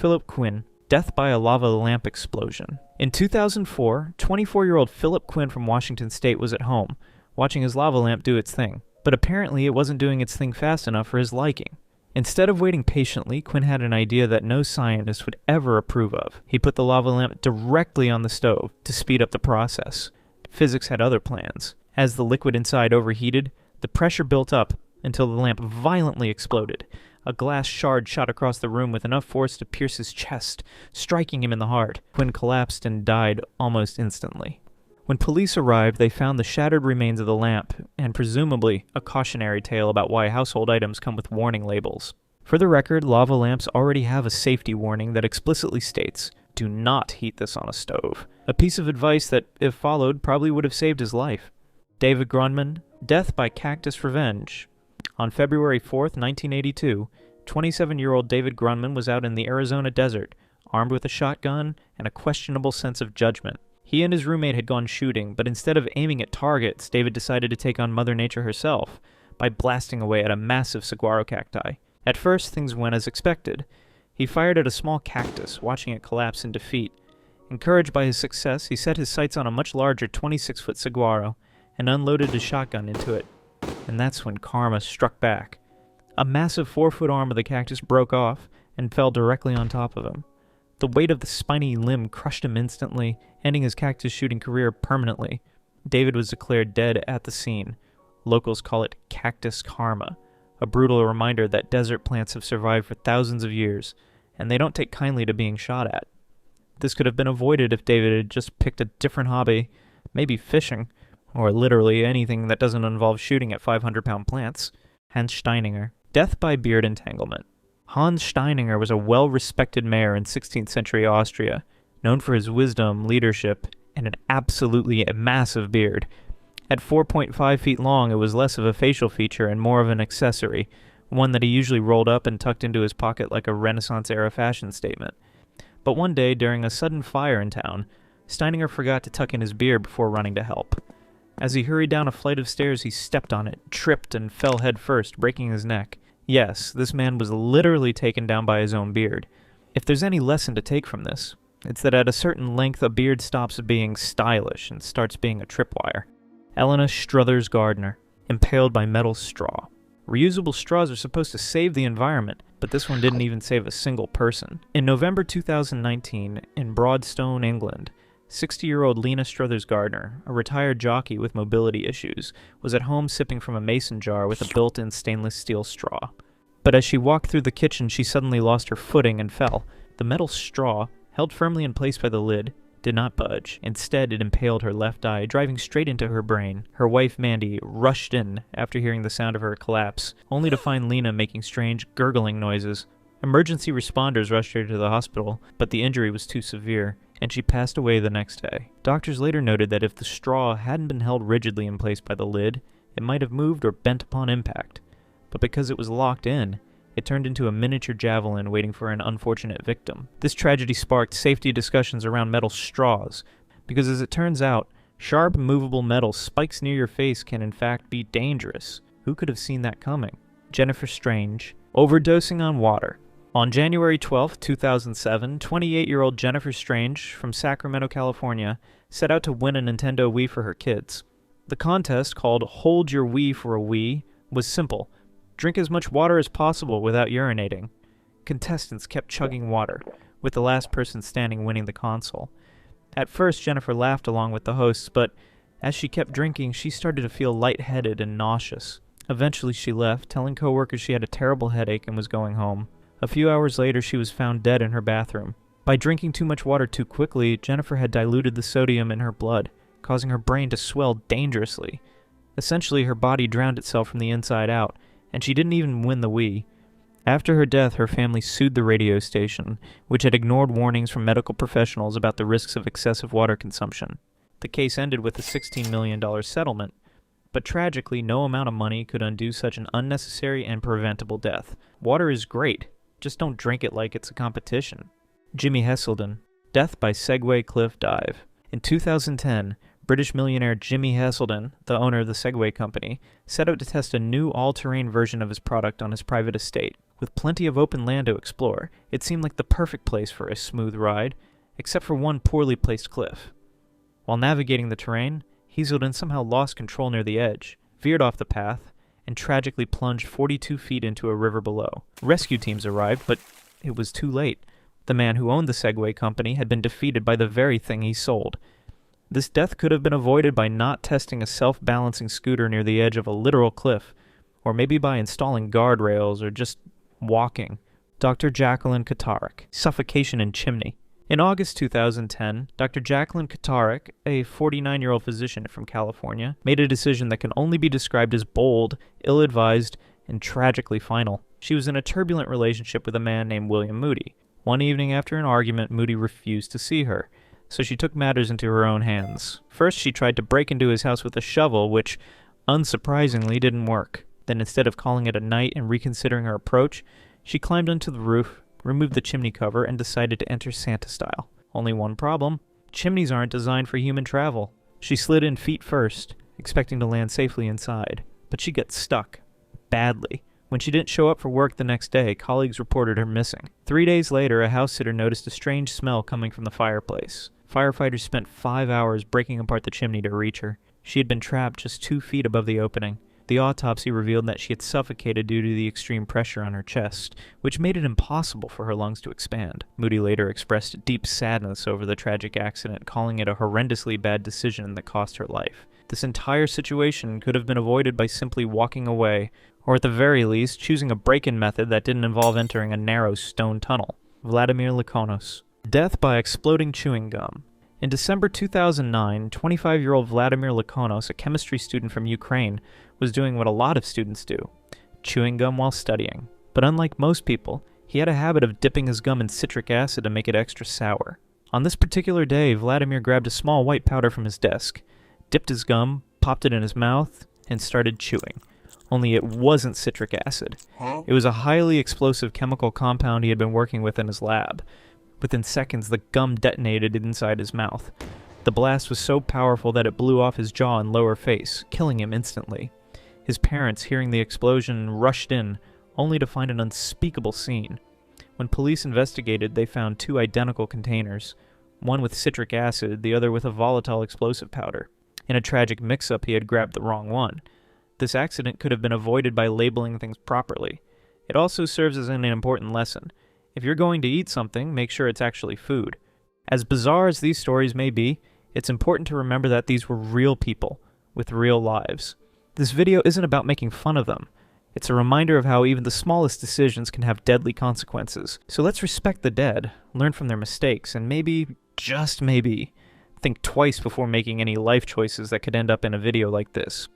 Philip Quinn, death by a lava lamp explosion. In 2004, 24-year-old Philip Quinn from Washington State was at home, watching his lava lamp do its thing. But apparently it wasn't doing its thing fast enough for his liking. Instead of waiting patiently, Quinn had an idea that no scientist would ever approve of. He put the lava lamp directly on the stove to speed up the process. Physics had other plans. As the liquid inside overheated, the pressure built up until the lamp violently exploded. A glass shard shot across the room with enough force to pierce his chest, striking him in the heart. Quinn collapsed and died almost instantly. When police arrived, they found the shattered remains of the lamp, and presumably a cautionary tale about why household items come with warning labels. For the record, lava lamps already have a safety warning that explicitly states, "Do not heat this on a stove." A piece of advice that, if followed, probably would have saved his life. David Grunman, death by Cactus Revenge. On February 4th, 1982, 27-year-old David Grunman was out in the Arizona desert, armed with a shotgun and a questionable sense of judgment. He and his roommate had gone shooting, but instead of aiming at targets, David decided to take on Mother Nature herself by blasting away at a massive saguaro cacti. At first, things went as expected. He fired at a small cactus, watching it collapse in defeat. Encouraged by his success, he set his sights on a much larger 26-foot saguaro and unloaded his shotgun into it. And that's when karma struck back. A massive 4-foot arm of the cactus broke off and fell directly on top of him. The weight of the spiny limb crushed him instantly, ending his cactus shooting career permanently. David was declared dead at the scene. Locals call it cactus karma, a brutal reminder that desert plants have survived for thousands of years, and they don't take kindly to being shot at. This could have been avoided if David had just picked a different hobby, maybe fishing, or literally anything that doesn't involve shooting at 500-pound plants. Hans Steininger, death by beard entanglement. Hans Steininger was a well-respected mayor in 16th century Austria, known for his wisdom, leadership, and an absolutely massive beard. At 4.5 feet long, it was less of a facial feature and more of an accessory, one that he usually rolled up and tucked into his pocket like a Renaissance-era fashion statement. But one day, during a sudden fire in town, Steininger forgot to tuck in his beard before running to help. As he hurried down a flight of stairs, he stepped on it, tripped, and fell headfirst, breaking his neck. Yes, this man was literally taken down by his own beard. If there's any lesson to take from this, it's that at a certain length a beard stops being stylish and starts being a tripwire. Elena Struthers Gardner, impaled by metal straw. Reusable straws are supposed to save the environment, but this one didn't even save a single person. In November 2019, in Broadstone, England, 60-year-old Lena Struthers Gardner, a retired jockey with mobility issues, was at home sipping from a mason jar with a built-in stainless steel straw. But as she walked through the kitchen, she suddenly lost her footing and fell. The metal straw, held firmly in place by the lid, did not budge. Instead, it impaled her left eye, driving straight into her brain. Her wife, Mandy, rushed in after hearing the sound of her collapse, only to find Lena making strange, gurgling noises. Emergency responders rushed her to the hospital, but the injury was too severe, and she passed away the next day. Doctors later noted that if the straw hadn't been held rigidly in place by the lid, it might have moved or bent upon impact. But because it was locked in, it turned into a miniature javelin waiting for an unfortunate victim. This tragedy sparked safety discussions around metal straws, because as it turns out, sharp, movable metal spikes near your face can in fact be dangerous. Who could have seen that coming? Jennifer Strange, overdosing on water. On January 12, 2007, 28-year-old Jennifer Strange from Sacramento, California, set out to win a Nintendo Wii for her kids. The contest, called Hold Your Wii for a Wii, was simple. Drink as much water as possible without urinating. Contestants kept chugging water, with the last person standing winning the console. At first, Jennifer laughed along with the hosts, but as she kept drinking, she started to feel lightheaded and nauseous. Eventually, she left, telling coworkers she had a terrible headache and was going home. A few hours later, she was found dead in her bathroom. By drinking too much water too quickly, Jennifer had diluted the sodium in her blood, causing her brain to swell dangerously. Essentially, her body drowned itself from the inside out, and she didn't even win the Wii. After her death, her family sued the radio station, which had ignored warnings from medical professionals about the risks of excessive water consumption. The case ended with a $16 million settlement, but tragically, no amount of money could undo such an unnecessary and preventable death. Water is great. Just don't drink it like it's a competition. Jimmy Heselden, death by Segway cliff dive. In 2010, British millionaire Jimmy Heselden, the owner of the Segway company, set out to test a new all-terrain version of his product on his private estate. With plenty of open land to explore, it seemed like the perfect place for a smooth ride, except for one poorly placed cliff. While navigating the terrain, Hazelden somehow lost control near the edge, veered off the path, and tragically plunged 42 feet into a river below. Rescue teams arrived, but it was too late. The man who owned the Segway company had been defeated by the very thing he sold. This death could have been avoided by not testing a self-balancing scooter near the edge of a literal cliff, or maybe by installing guardrails or just walking. Dr. Jacqueline Kotarek, Suffocation in Chimney. In August 2010, Dr. Jacqueline Kotarek, a 49-year-old physician from California, made a decision that can only be described as bold, ill-advised, and tragically final. She was in a turbulent relationship with a man named William Moody. One evening after an argument, Moody refused to see her, so she took matters into her own hands. First, she tried to break into his house with a shovel, which, unsurprisingly, didn't work. Then, instead of calling it a night and reconsidering her approach, she climbed onto the roof, removed the chimney cover, and decided to enter Santa style. Only one problem: chimneys aren't designed for human travel. She slid in feet first, expecting to land safely inside, but she got stuck. Badly. When she didn't show up for work the next day, colleagues reported her missing. 3 days later, a house sitter noticed a strange smell coming from the fireplace. Firefighters spent 5 hours breaking apart the chimney to reach her. She had been trapped just 2 feet above the opening. The autopsy revealed that she had suffocated due to the extreme pressure on her chest, which made it impossible for her lungs to expand. Moody later expressed deep sadness over the tragic accident, calling it a horrendously bad decision that cost her life. This entire situation could have been avoided by simply walking away, or at the very least, choosing a break-in method that didn't involve entering a narrow stone tunnel. Vladimir Likonos. Death by exploding chewing gum. In December 2009, 25-year-old Vladimir Likonos, a chemistry student from Ukraine, was doing what a lot of students do: chewing gum while studying. But unlike most people, he had a habit of dipping his gum in citric acid to make it extra sour. On this particular day, Vladimir grabbed a small white powder from his desk, dipped his gum, popped it in his mouth, and started chewing. Only it wasn't citric acid. It was a highly explosive chemical compound he had been working with in his lab. Within seconds, the gum detonated inside his mouth. The blast was so powerful that it blew off his jaw and lower face, killing him instantly. His parents, hearing the explosion, rushed in, only to find an unspeakable scene. When police investigated, they found 2 identical containers, one with citric acid, the other with a volatile explosive powder. In a tragic mix-up, he had grabbed the wrong one. This accident could have been avoided by labeling things properly. It also serves as an important lesson. If you're going to eat something, make sure it's actually food. As bizarre as these stories may be, it's important to remember that these were real people, with real lives. This video isn't about making fun of them. It's a reminder of how even the smallest decisions can have deadly consequences. So let's respect the dead, learn from their mistakes, and maybe, just maybe, think twice before making any life choices that could end up in a video like this.